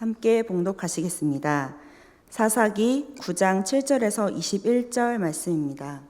함께 봉독하시겠습니다. 사사기 9장 7절에서 21절 말씀입니다.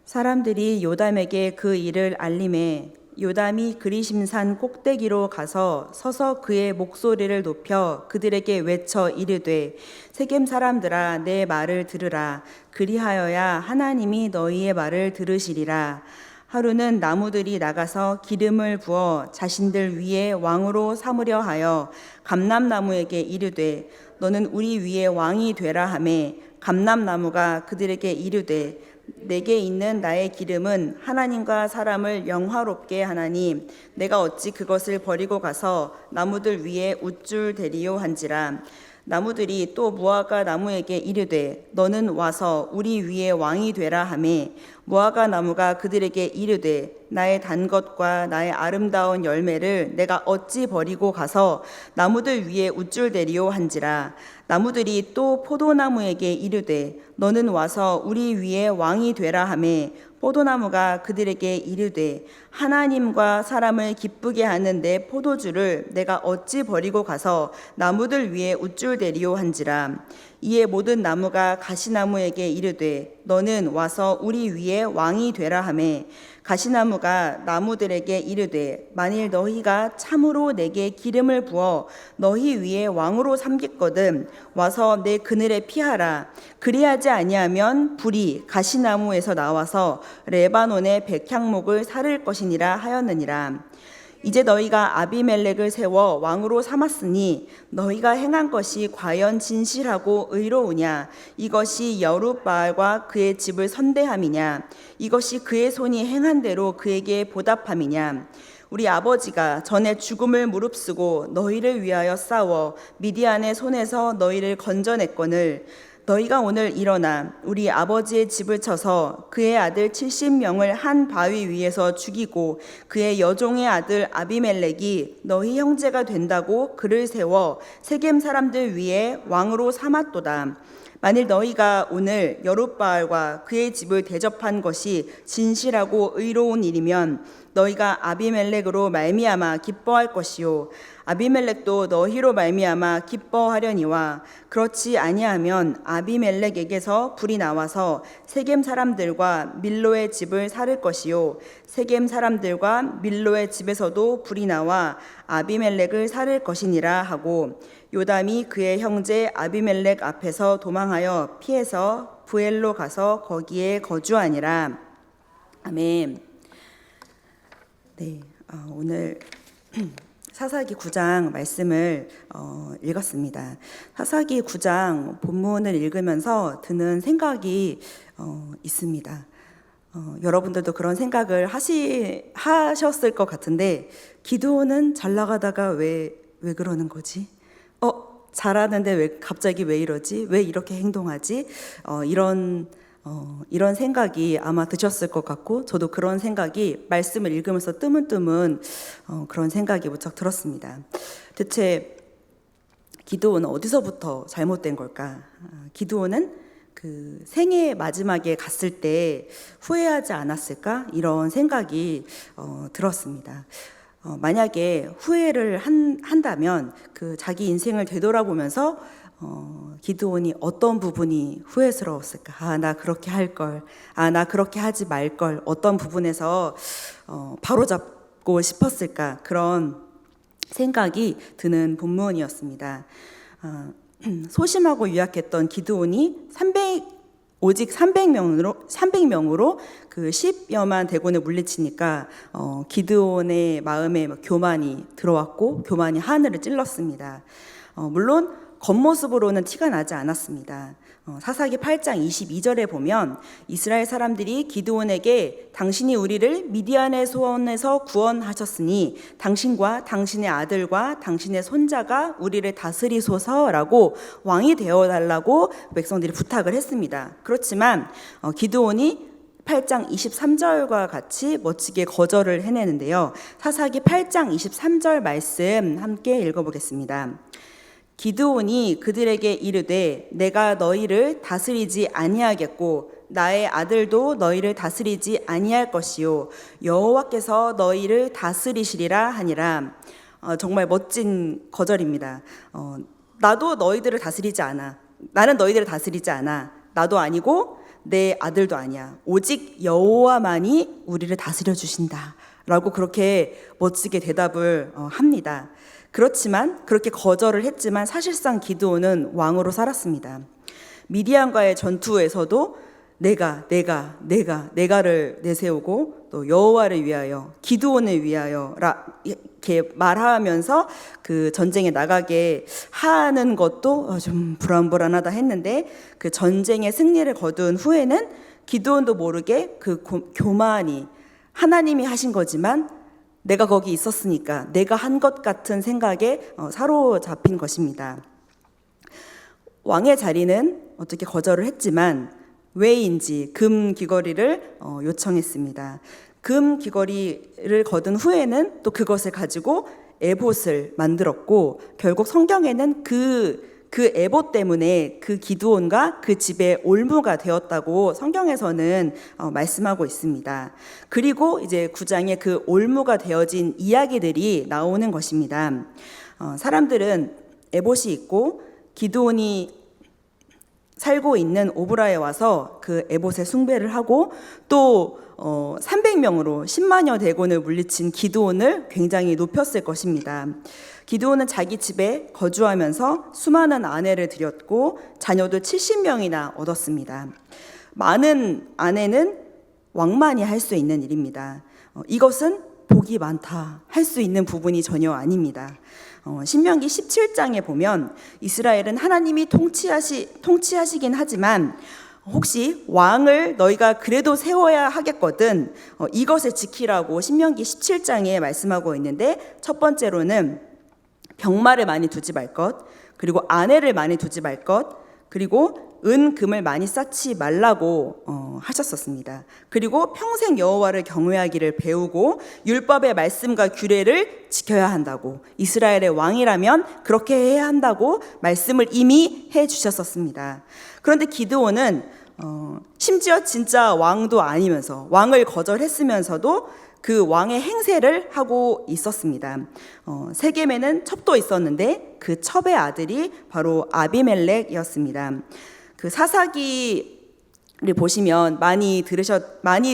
사람들이 요담에게 그 일을 알림해 요담이 그리심산 꼭대기로 가서 서서 그의 목소리를 높여 그들에게 외쳐 이르되 세겜 사람들아 내 말을 들으라. 그리하여야 하나님이 너희의 말을 들으시리라. 하루는 나무들이 나가서 기름을 부어 자신들 위에 왕으로 삼으려 하여 감람나무에게 이르되 너는 우리 위에 왕이 되라 하매 감람나무가 그들에게 이르되 내게 있는 나의 기름은 하나님과 사람을 영화롭게 하나니 내가 어찌 그것을 버리고 가서 나무들 위에 우쭐대리요 한지라. 나무들이 또 무화과 나무에게 이르되 너는 와서 우리 위에 왕이 되라 하매 무화과 나무가 그들에게 이르되 나의 단 것과 나의 아름다운 열매를 내가 어찌 버리고 가서 나무들 위에 우쭐대리요 한지라. 나무들이 또 포도나무에게 이르되 너는 와서 우리 위에 왕이 되라 하매 포도나무가 그들에게 이르되 하나님과 사람을 기쁘게 하는 내 포도주를 내가 어찌 버리고 가서 나무들 위에 우쭐대리요 한지라. 이에 모든 나무가 가시나무에게 이르되 너는 와서 우리 위에 왕이 되라 하매 가시나무가 나무들에게 이르되 만일 너희가 참으로 내게 기름을 부어 너희 위에 왕으로 삼겠거든 와서 내 그늘에 피하라. 그리하지 아니하면 불이 가시나무에서 나와서 레바논의 백향목을 사를 것이니라 하였느니라. 이제 너희가 아비멜렉을 세워 왕으로 삼았으니 너희가 행한 것이 과연 진실하고 의로우냐? 이것이 여룻바알과 그의 집을 선대함이냐? 이것이 그의 손이 행한 대로 그에게 보답함이냐? 우리 아버지가 전에 죽음을 무릅쓰고 너희를 위하여 싸워 미디안의 손에서 너희를 건져냈거늘 너희가 오늘 일어나 우리 아버지의 집을 쳐서 그의 아들 70명을 한 바위 위에서 죽이고 그의 여종의 아들 아비멜렉이 너희 형제가 된다고 그를 세워 세겜 사람들 위에 왕으로 삼았도다. 만일 너희가 오늘 여룻바알과 그의 집을 대접한 것이 진실하고 의로운 일이면 너희가 아비멜렉으로 말미암아 기뻐할 것이요 아비멜렉도 너희로 말미암아 기뻐하려니와 그렇지 아니하면 아비멜렉에게서 불이 나와서 세겜 사람들과 밀로의 집을 사를 것이요 세겜 사람들과 밀로의 집에서도 불이 나와 아비멜렉을 사를 것이니라 하고 요담이 그의 형제 아비멜렉 앞에서 도망하여 피해서 부엘로 가서 거기에 거주하니라. 아멘. 네, 오늘 사사기 9장 말씀을 읽었습니다. 사사기 9장 본문을 읽으면서 드는 생각이 있습니다. 여러분들도 그런 생각을 하셨을 것 같은데 기드온은 잘 나가다가 왜 그러는 거지? 잘하는데 갑자기 왜 이러지? 왜 이렇게 행동하지? 이런 생각이 아마 드셨을 것 같고 저도 그런 생각이 말씀을 읽으면서 뜨문뜨문 그런 생각이 무척 들었습니다. 대체 기드온은 어디서부터 잘못된 걸까? 기드온은 그 생애 마지막에 갔을 때 후회하지 않았을까? 이런 생각이 들었습니다. 만약에 후회를 한다면 그 자기 인생을 되돌아보면서 기드온이 어떤 부분이 후회스러웠을까? 나 그렇게 할 걸. 나 그렇게 하지 말 걸. 어떤 부분에서 바로잡고 싶었을까? 그런 생각이 드는 본문이었습니다. 소심하고 유약했던 기드온이 오직 300명으로 그 10여만 대군을 물리치니까 기드온의 마음에 교만이 들어왔고 교만이 하늘을 찔렀습니다. 물론 겉모습으로는 티가 나지 않았습니다. 사사기 8장 22절에 보면 이스라엘 사람들이 기드온에게 당신이 우리를 미디안의 손에서 구원하셨으니 당신과 당신의 아들과 당신의 손자가 우리를 다스리소서라고 왕이 되어달라고 백성들이 부탁을 했습니다. 그렇지만 기드온이 8장 23절과 같이 멋지게 거절을 해내는데요. 사사기 8장 23절 말씀 함께 읽어보겠습니다. 기드온이 그들에게 이르되 내가 너희를 다스리지 아니하겠고 나의 아들도 너희를 다스리지 아니할 것이요 여호와께서 너희를 다스리시리라 하니라. 정말 멋진 거절입니다. 나도 너희들을 다스리지 않아. 나는 너희들을 다스리지 않아. 나도 아니고 내 아들도 아니야. 오직 여호와만이 우리를 다스려 주신다. 라고 그렇게 멋지게 대답을 합니다. 그렇지만 그렇게 거절을 했지만 사실상 기드온은 왕으로 살았습니다. 미디안과의 전투에서도 내가를 내세우고 또 여호와를 위하여 기드온을 위하여 이렇게 말하면서 그 전쟁에 나가게 하는 것도 좀 불안불안하다 했는데 그 전쟁의 승리를 거둔 후에는 기드온도 모르게 그 교만이 하나님이 하신 거지만 내가 거기 있었으니까 내가 한 것 같은 생각에 사로잡힌 것입니다. 왕의 자리는 어떻게 거절을 했지만 왜인지 금 귀걸이를 요청했습니다. 금 귀걸이를 거둔 후에는 또 그것을 가지고 에봇을 만들었고 결국 성경에는 그 에봇 때문에 그 기드온과 그 집의 올무가 되었다고 성경에서는 말씀하고 있습니다. 그리고 이제 9장에 그 올무가 되어진 이야기들이 나오는 것입니다. 사람들은 에봇이 있고 기드온이 살고 있는 오브라에 와서 그 에봇의 숭배를 하고 또 300명으로 10만여 대군을 물리친 기드온을 굉장히 높였을 것입니다. 기드온은 자기 집에 거주하면서 수많은 아내를 들였고 자녀도 70명이나 얻었습니다. 많은 아내는 왕만이 할 수 있는 일입니다. 이것은 복이 많다 할 수 있는 부분이 전혀 아닙니다. 신명기 17장에 보면 이스라엘은 하나님이 통치하시긴 하지만 혹시 왕을 너희가 그래도 세워야 하겠거든 이것을 지키라고 신명기 17장에 말씀하고 있는데 첫 번째로는 병마를 많이 두지 말 것, 그리고 아내를 많이 두지 말 것, 그리고 금을 많이 쌓지 말라고 하셨었습니다. 그리고 평생 여호와를 경외하기를 배우고 율법의 말씀과 규례를 지켜야 한다고, 이스라엘의 왕이라면 그렇게 해야 한다고 말씀을 이미 해주셨었습니다. 그런데 기드온은 심지어 진짜 왕도 아니면서 왕을 거절했으면서도 그 왕의 행세를 하고 있었습니다. 세겜에는 첩도 있었는데 그 첩의 아들이 바로 아비멜렉이었습니다. 그 사사기를 보시면 많이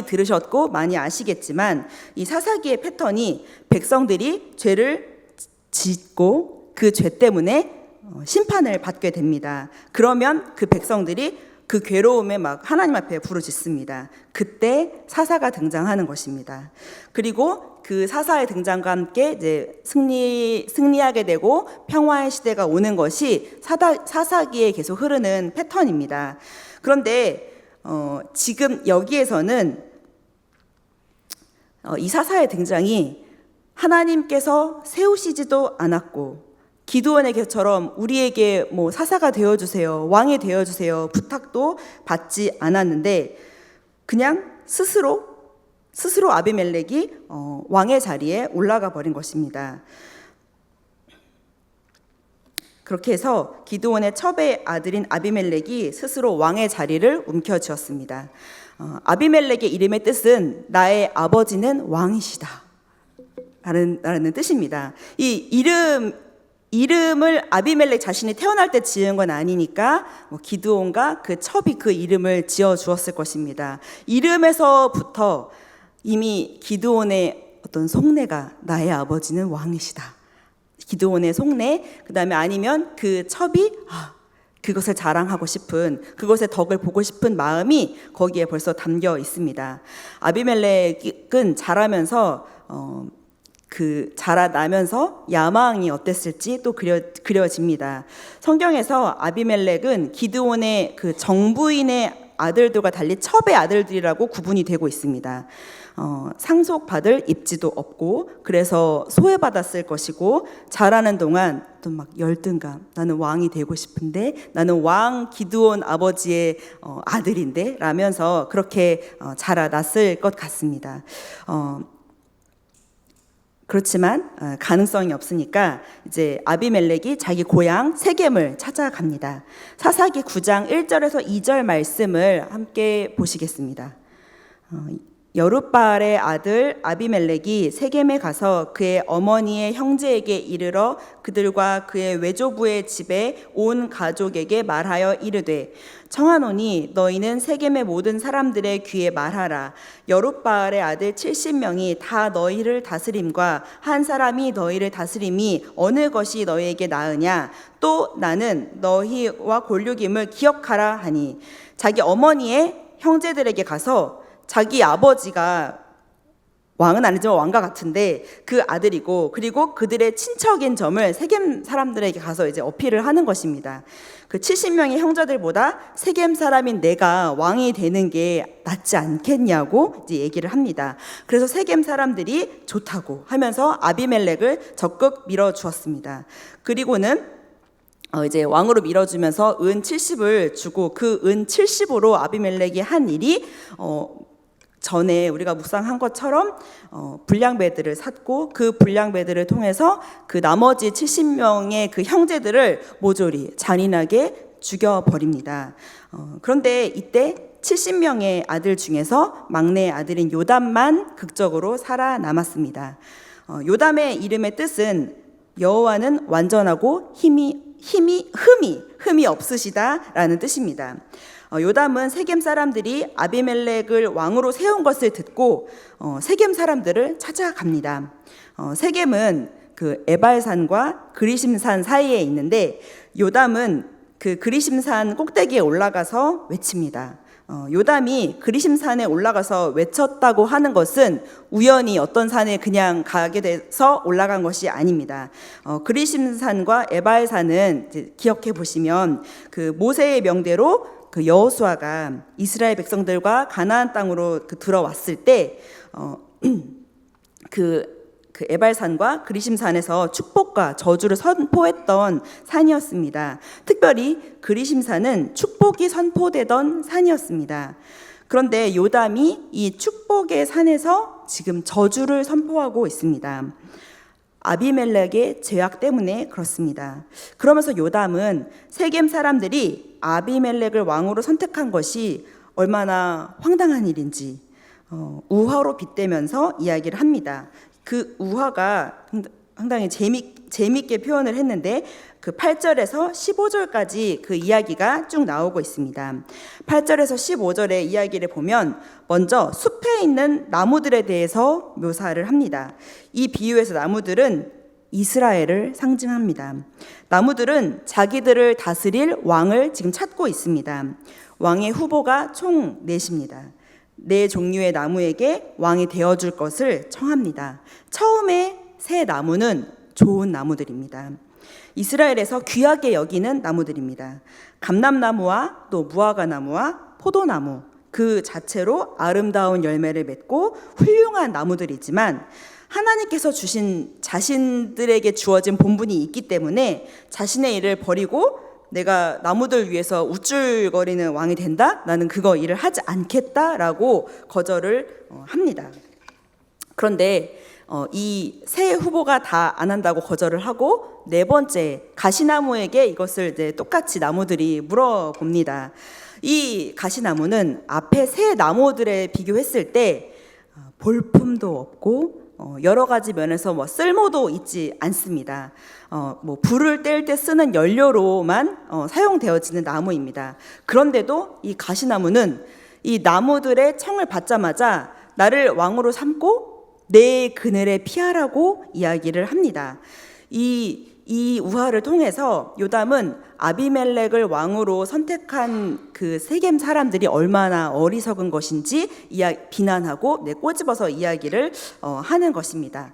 들으셨고 많이 아시겠지만 이 사사기의 패턴이 백성들이 죄를 짓고 그 죄 때문에 심판을 받게 됩니다. 그러면 그 백성들이 그 괴로움에 막 하나님 앞에 부르짖습니다. 그때 사사가 등장하는 것입니다. 그리고 그 사사의 등장과 함께 이제 승리하게 되고 평화의 시대가 오는 것이 사사기에 계속 흐르는 패턴입니다. 그런데 지금 여기에서는 이 사사의 등장이 하나님께서 세우시지도 않았고 기드온에게처럼 우리에게 뭐 사사가 되어주세요, 왕이 되어주세요 부탁도 받지 않았는데 그냥 스스로 아비멜렉이 왕의 자리에 올라가 버린 것입니다. 그렇게 해서 기드온의 첩의 아들인 아비멜렉이 스스로 왕의 자리를 움켜쥐었습니다. 아비멜렉의 이름의 뜻은 나의 아버지는 왕이시다 라는 뜻입니다. 이 이름을 아비멜렉 자신이 태어날 때 지은 건 아니니까 기드온과 그 첩이 그 이름을 지어 주었을 것입니다. 이름에서부터 이미 기드온의 어떤 속내가 나의 아버지는 왕이시다. 기드온의 속내, 그 다음에 아니면 그 첩이 그것을 자랑하고 싶은, 그것의 덕을 보고 싶은 마음이 거기에 벌써 담겨 있습니다. 아비멜렉은 자라면서 자라나면서 야망이 어땠을지 또 그려집니다. 성경에서 아비멜렉은 기드온의 그 정부인의 아들들과 달리 첩의 아들들이라고 구분이 되고 있습니다. 상속받을 입지도 없고 그래서 소외받았을 것이고 자라는 동안 또 막 열등감, 나는 왕이 되고 싶은데, 나는 왕 기드온 아버지의 아들인데 라면서 그렇게 자라났을 것 같습니다. 그렇지만 가능성이 없으니까 이제 아비멜렉이 자기 고향 세겜을 찾아갑니다. 사사기 9장 1절에서 2절 말씀을 함께 보시겠습니다. 여룻바알의 아들 아비멜렉이 세겜에 가서 그의 어머니의 형제에게 이르러 그들과 그의 외조부의 집에 온 가족에게 말하여 이르되 청하노니 너희는 세겜의 모든 사람들의 귀에 말하라. 여룻바알의 아들 70명이 다 너희를 다스림과 한 사람이 너희를 다스림이 어느 것이 너희에게 나으냐. 또 나는 너희와 골육임을 기억하라 하니 자기 어머니의 형제들에게 가서 자기 아버지가 왕은 아니지만 왕과 같은데 그 아들이고 그리고 그들의 친척인 점을 세겜 사람들에게 가서 이제 어필을 하는 것입니다. 그 70명의 형제들보다 세겜 사람인 내가 왕이 되는 게 낫지 않겠냐고 이제 얘기를 합니다. 그래서 세겜 사람들이 좋다고 하면서 아비멜렉을 적극 밀어주었습니다. 그리고는 이제 왕으로 밀어주면서 은 70을 주고 그 은 70으로 아비멜렉이 한 일이 전에 우리가 묵상한 것처럼 불량배들을 샀고 그 불량배들을 통해서 그 나머지 70명의 그 형제들을 모조리 잔인하게 죽여버립니다. 그런데 이때 70명의 아들 중에서 막내 아들인 요담만 극적으로 살아남았습니다. 요담의 이름의 뜻은 여호와는 완전하고 흠이 없으시다라는 뜻입니다. 요담은 세겜 사람들이 아비멜렉을 왕으로 세운 것을 듣고 세겜 사람들을 찾아갑니다. 세겜은 그 에발산과 그리심산 사이에 있는데 요담은 그 그리심산 꼭대기에 올라가서 외칩니다. 요담이 그리심산에 올라가서 외쳤다고 하는 것은 우연히 어떤 산에 그냥 가게 돼서 올라간 것이 아닙니다. 그리심산과 에발산은 기억해 보시면 그 모세의 명대로 그 여호수아가 이스라엘 백성들과 가나안 땅으로 들어왔을 때 그 에발산과 그리심산에서 축복과 저주를 선포했던 산이었습니다. 특별히 그리심산은 축복이 선포되던 산이었습니다. 그런데 요담이 이 축복의 산에서 지금 저주를 선포하고 있습니다. 아비멜렉의 죄악 때문에 그렇습니다. 그러면서 요담은 세겜 사람들이 아비멜렉을 왕으로 선택한 것이 얼마나 황당한 일인지 우화로 빗대면서 이야기를 합니다. 그 우화가 상당히 재밌게 표현을 했는데 그 8절에서 15절까지 그 이야기가 쭉 나오고 있습니다. 8절에서 15절의 이야기를 보면 먼저 숲에 있는 나무들에 대해서 묘사를 합니다. 이 비유에서 나무들은 이스라엘을 상징합니다. 나무들은 자기들을 다스릴 왕을 지금 찾고 있습니다. 왕의 후보가 총 넷입니다. 네 종류의 나무에게 왕이 되어줄 것을 청합니다. 처음에 세 나무는 좋은 나무들입니다. 이스라엘에서 귀하게 여기는 나무들입니다. 감람나무와 또 무화과나무와 포도나무 그 자체로 아름다운 열매를 맺고 훌륭한 나무들이지만 하나님께서 주신 자신들에게 주어진 본분이 있기 때문에 자신의 일을 버리고 내가 나무들 위해서 우쭐거리는 왕이 된다? 나는 그거 일을 하지 않겠다라고 거절을 합니다. 그런데 이 세 후보가 다 안 한다고 거절을 하고 네 번째 가시나무에게 이것을 이제 똑같이 나무들이 물어봅니다. 이 가시나무는 앞에 세 나무들에 비교했을 때 볼품도 없고 여러 가지 면에서 쓸모도 있지 않습니다. 불을 뗄 때 쓰는 연료로만 사용되어지는 나무입니다. 그런데도 이 가시나무는 이 나무들의 청을 받자마자 나를 왕으로 삼고 내 그늘에 피하라고 이야기를 합니다. 이 우화를 통해서 요담은 아비멜렉을 왕으로 선택한 그 세겜 사람들이 얼마나 어리석은 것인지 비난하고 꼬집어서 이야기를 하는 것입니다.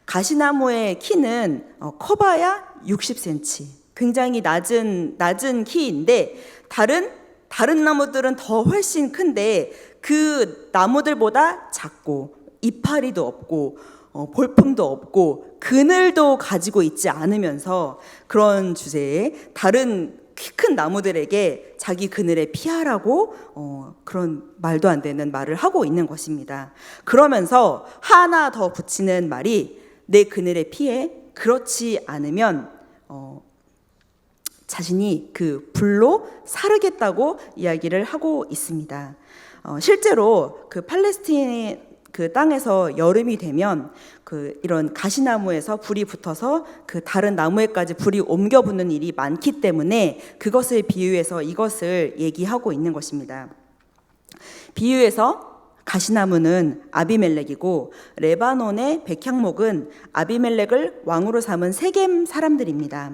가시나무의 키는 커봐야 60cm, 굉장히 낮은 키인데 다른 나무들은 더 훨씬 큰데 그 나무들보다 작고 이파리도 없고 볼품도 없고 그늘도 가지고 있지 않으면서 그런 주제에 다른 키 큰 나무들에게 자기 그늘에 피하라고 그런 말도 안 되는 말을 하고 있는 것입니다. 그러면서 하나 더 붙이는 말이 내 그늘에 피해 그렇지 않으면 자신이 그 불로 사르겠다고 이야기를 하고 있습니다. 실제로 그 팔레스타인의 그 땅에서 여름이 되면 이런 가시나무에서 불이 붙어서 그 다른 나무에까지 불이 옮겨 붙는 일이 많기 때문에 그것을 비유해서 이것을 얘기하고 있는 것입니다. 비유해서 가시나무는 아비멜렉이고 레바논의 백향목은 아비멜렉을 왕으로 삼은 세겜 사람들입니다.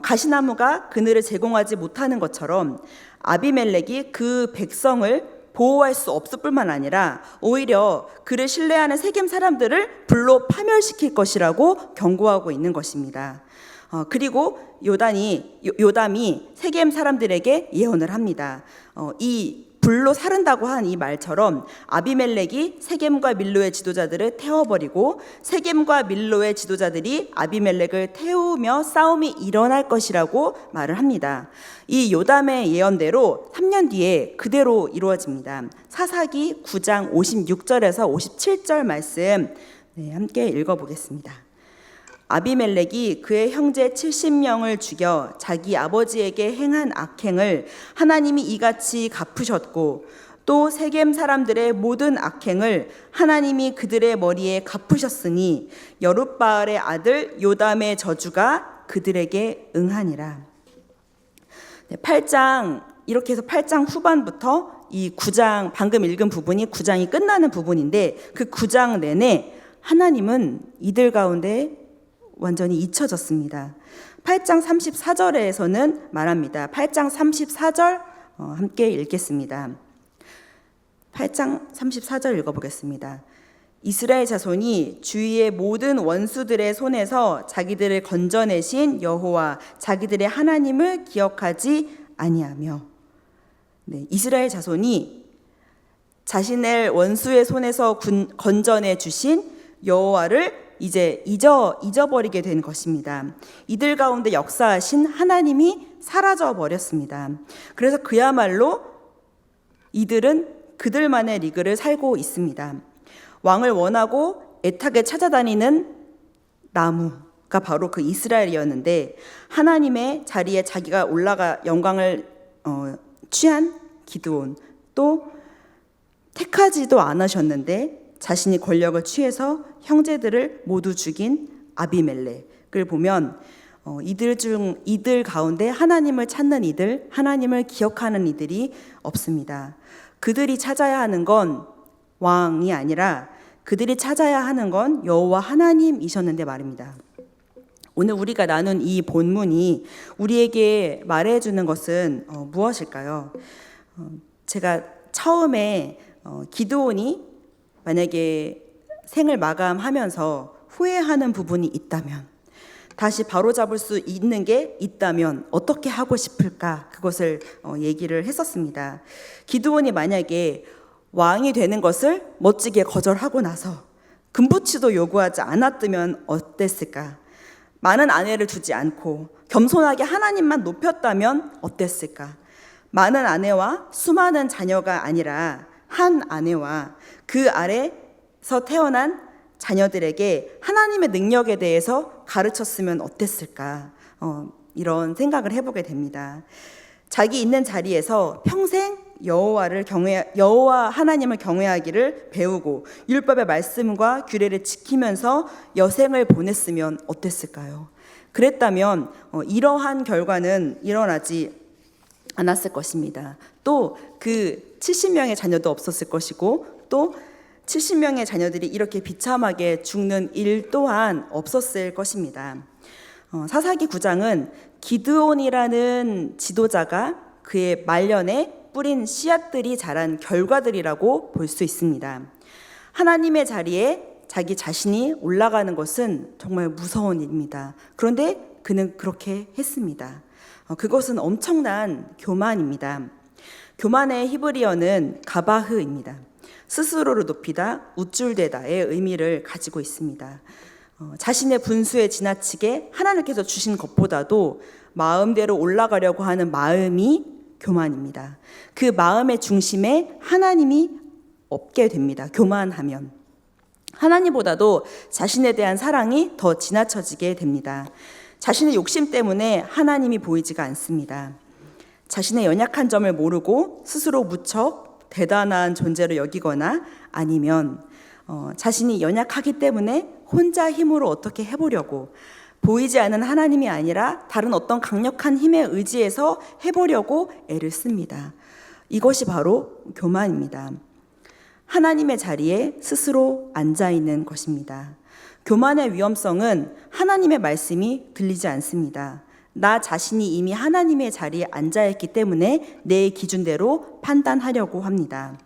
가시나무가 그늘을 제공하지 못하는 것처럼 아비멜렉이 그 백성을 보호할 수 없을 뿐만 아니라 오히려 그를 신뢰하는 세겜 사람들을 불로 파멸시킬 것이라고 경고하고 있는 것입니다. 그리고 요담이 세겜 사람들에게 예언을 합니다. 이 불로 사른다고 한 이 말처럼 아비멜렉이 세겜과 밀로의 지도자들을 태워버리고 세겜과 밀로의 지도자들이 아비멜렉을 태우며 싸움이 일어날 것이라고 말을 합니다. 이 요담의 예언대로 3년 뒤에 그대로 이루어집니다. 사사기 9장 56절에서 57절 말씀 함께 읽어보겠습니다. 아비멜렉이 그의 형제 70명을 죽여 자기 아버지에게 행한 악행을 하나님이 이같이 갚으셨고 또 세겜 사람들의 모든 악행을 하나님이 그들의 머리에 갚으셨으니 여룻바알의 아들 요담의 저주가 그들에게 응하니라. 8장 이렇게 해서 8장 후반부터 이 9장 방금 읽은 부분이 9장이 끝나는 부분인데 그 9장 내내 하나님은 이들 가운데 완전히 잊혀졌습니다. 8장 34절에서는 말합니다. 8장 34절 함께 읽겠습니다. 8장 34절 읽어보겠습니다. 이스라엘 자손이 주위의 모든 원수들의 손에서 자기들을 건져내신 여호와 자기들의 하나님을 기억하지 아니하며. 이스라엘 자손이 자신의 원수의 손에서 건져내 주신 여호와를 이제 잊어버리게 된 것입니다. 이들 가운데 역사하신 하나님이 사라져 버렸습니다. 그래서 그야말로 이들은 그들만의 리그를 살고 있습니다. 왕을 원하고 애타게 찾아다니는 나무가 바로 그 이스라엘이었는데 하나님의 자리에 자기가 올라가 영광을 취한 기드온, 또 택하지도 않으셨는데 자신이 권력을 취해서 형제들을 모두 죽인 아비멜렉을 보면 이들 가운데 하나님을 찾는 이들, 하나님을 기억하는 이들이 없습니다. 그들이 찾아야 하는 건 왕이 아니라 그들이 찾아야 하는 건 여호와 하나님이셨는데 말입니다. 오늘 우리가 나눈 이 본문이 우리에게 말해주는 것은 무엇일까요? 제가 처음에 기드온이 만약에 생을 마감하면서 후회하는 부분이 있다면, 다시 바로잡을 수 있는 게 있다면 어떻게 하고 싶을까, 그것을 얘기를 했었습니다. 기드온이 만약에 왕이 되는 것을 멋지게 거절하고 나서 금부치도 요구하지 않았다면 어땠을까? 많은 아내를 두지 않고 겸손하게 하나님만 높였다면 어땠을까? 많은 아내와 수많은 자녀가 아니라 한 아내와 그 아래서 태어난 자녀들에게 하나님의 능력에 대해서 가르쳤으면 어땠을까? 이런 생각을 해보게 됩니다. 자기 있는 자리에서 평생 여호와 하나님을 경외하기를 배우고 율법의 말씀과 규례를 지키면서 여생을 보냈으면 어땠을까요? 그랬다면 이러한 결과는 일어나지 않았을 것입니다. 또 그 70명의 자녀도 없었을 것이고 또 70명의 자녀들이 이렇게 비참하게 죽는 일 또한 없었을 것입니다. 사사기 9장은 기드온이라는 지도자가 그의 말년에 뿌린 씨앗들이 자란 결과들이라고 볼 수 있습니다. 하나님의 자리에 자기 자신이 올라가는 것은 정말 무서운 일입니다. 그런데 그는 그렇게 했습니다. 그것은 엄청난 교만입니다. 교만의 히브리어는 가바흐입니다. 스스로를 높이다, 우쭐대다의 의미를 가지고 있습니다. 자신의 분수에 지나치게 하나님께서 주신 것보다도 마음대로 올라가려고 하는 마음이 교만입니다. 그 마음의 중심에 하나님이 없게 됩니다. 교만하면 하나님보다도 자신에 대한 사랑이 더 지나쳐지게 됩니다. 자신의 욕심 때문에 하나님이 보이지가 않습니다. 자신의 연약한 점을 모르고 스스로 무척 대단한 존재로 여기거나 아니면 자신이 연약하기 때문에 혼자 힘으로 어떻게 해보려고, 보이지 않는 하나님이 아니라 다른 어떤 강력한 힘에 의지해서 해보려고 애를 씁니다. 이것이 바로 교만입니다. 하나님의 자리에 스스로 앉아 있는 것입니다. 교만의 위험성은 하나님의 말씀이 들리지 않습니다. 나 자신이 이미 하나님의 자리에 앉아 있기 때문에 내 기준대로 판단하려고 합니다.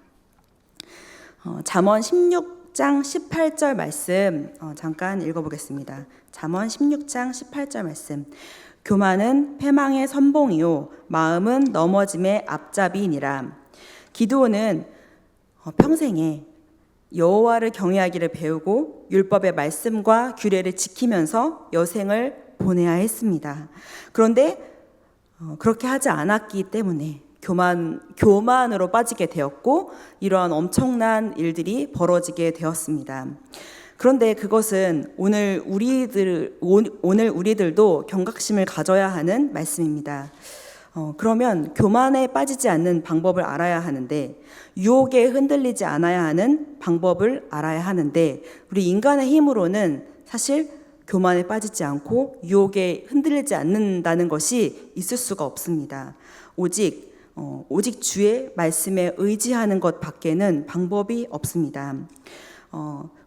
잠언 16장 18절 말씀 잠깐 읽어보겠습니다. 잠언 16장 18절 말씀. 교만은 패망의 선봉이요 마음은 넘어짐의 앞잡이니라. 기드온은 평생에 여호와를 경외하기를 배우고 율법의 말씀과 규례를 지키면서 여생을 보내야 했습니다. 그런데 그렇게 하지 않았기 때문에 교만으로 빠지게 되었고 이러한 엄청난 일들이 벌어지게 되었습니다. 그런데 그것은 오늘 우리들도 경각심을 가져야 하는 말씀입니다. 그러면 교만에 빠지지 않는 방법을 알아야 하는데, 유혹에 흔들리지 않아야 하는 방법을 알아야 하는데, 우리 인간의 힘으로는 사실 교만에 빠지지 않고 유혹에 흔들리지 않는다는 것이 있을 수가 없습니다. 오직 주의 말씀에 의지하는 것 밖에는 방법이 없습니다.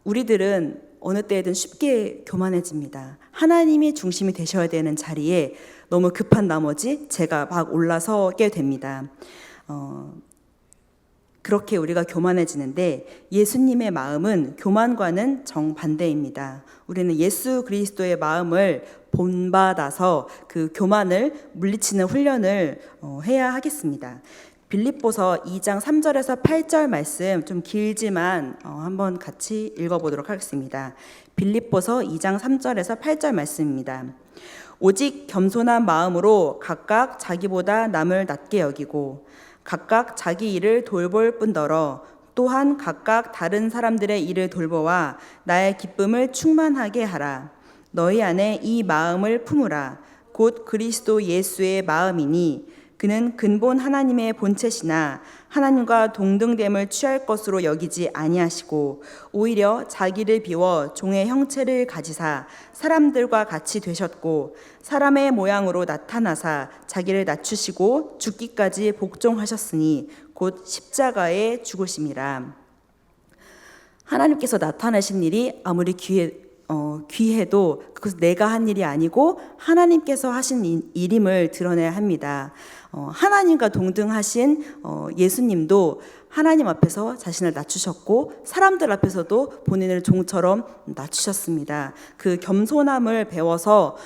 우리들은 어느 때에든 쉽게 교만해집니다. 하나님이 중심이 되셔야 되는 자리에 너무 급한 나머지 제가 막 올라서게 됩니다. 그렇게 우리가 교만해지는데 예수님의 마음은 교만과는 정반대입니다. 우리는 예수 그리스도의 마음을 본받아서 그 교만을 물리치는 훈련을 해야 하겠습니다. 빌립보서 2장 3절에서 8절 말씀 좀 길지만 한번 같이 읽어보도록 하겠습니다. 빌립보서 2장 3절에서 8절 말씀입니다. 오직 겸손한 마음으로 각각 자기보다 남을 낮게 여기고 각각 자기 일을 돌볼 뿐더러 또한 각각 다른 사람들의 일을 돌보아 나의 기쁨을 충만하게 하라. 너희 안에 이 마음을 품으라. 곧 그리스도 예수의 마음이니 그는 근본 하나님의 본체시나 하나님과 동등됨을 취할 것으로 여기지 아니하시고 오히려 자기를 비워 종의 형체를 가지사 사람들과 같이 되셨고 사람의 모양으로 나타나사 자기를 낮추시고 죽기까지 복종하셨으니 곧 십자가에 죽으심이라. 하나님께서 나타나신 일이 아무리 귀해도 그것은 내가 한 일이 아니고 하나님께서 하신 일임을 드러내야 합니다. 하나님과 동등하신 예수님도 하나님 앞에서 자신을 낮추셨고 사람들 앞에서도 본인을 종처럼 낮추셨습니다. 그 겸손함을 배워서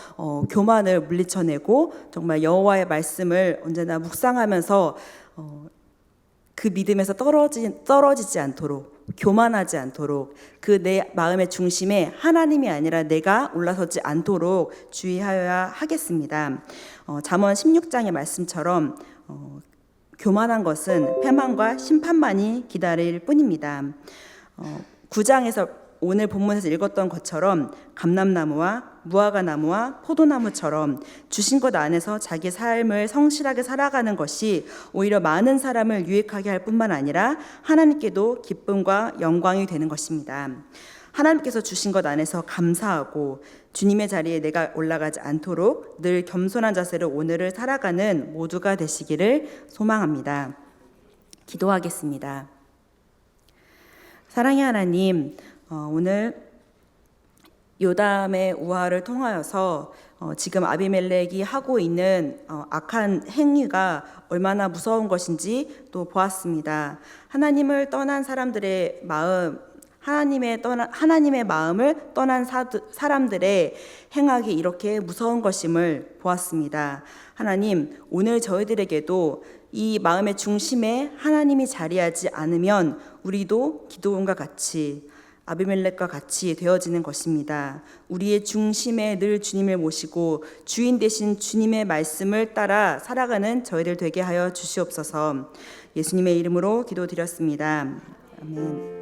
교만을 물리쳐내고 정말 여호와의 말씀을 언제나 묵상하면서 그 믿음에서 떨어지지 않도록, 교만하지 않도록, 그 내 마음의 중심에 하나님이 아니라 내가 올라서지 않도록 주의하여야 하겠습니다. 잠언 16장의 말씀처럼 교만한 것은 패망과 심판만이 기다릴 뿐입니다. 9장에서 오늘 본문에서 읽었던 것처럼 감람나무와 무화과나무와 포도나무처럼 주신 것 안에서 자기 삶을 성실하게 살아가는 것이 오히려 많은 사람을 유익하게 할 뿐만 아니라 하나님께도 기쁨과 영광이 되는 것입니다. 하나님께서 주신 것 안에서 감사하고 주님의 자리에 내가 올라가지 않도록 늘 겸손한 자세로 오늘을 살아가는 모두가 되시기를 소망합니다. 기도하겠습니다. 사랑의 하나님, 오늘 요담의 우화를 통하여서 지금 아비멜렉이 하고 있는 악한 행위가 얼마나 무서운 것인지 또 보았습니다. 하나님을 떠난 사람들의 마음, 하나님의 마음을 떠난 사람들의 행악이 이렇게 무서운 것임을 보았습니다. 하나님, 오늘 저희들에게도 이 마음의 중심에 하나님이 자리하지 않으면 우리도 기드온과 같이 아비멜렉과 같이 되어지는 것입니다. 우리의 중심에 늘 주님을 모시고 주인 되신 주님의 말씀을 따라 살아가는 저희들 되게 하여 주시옵소서. 예수님의 이름으로 기도드렸습니다. 아멘.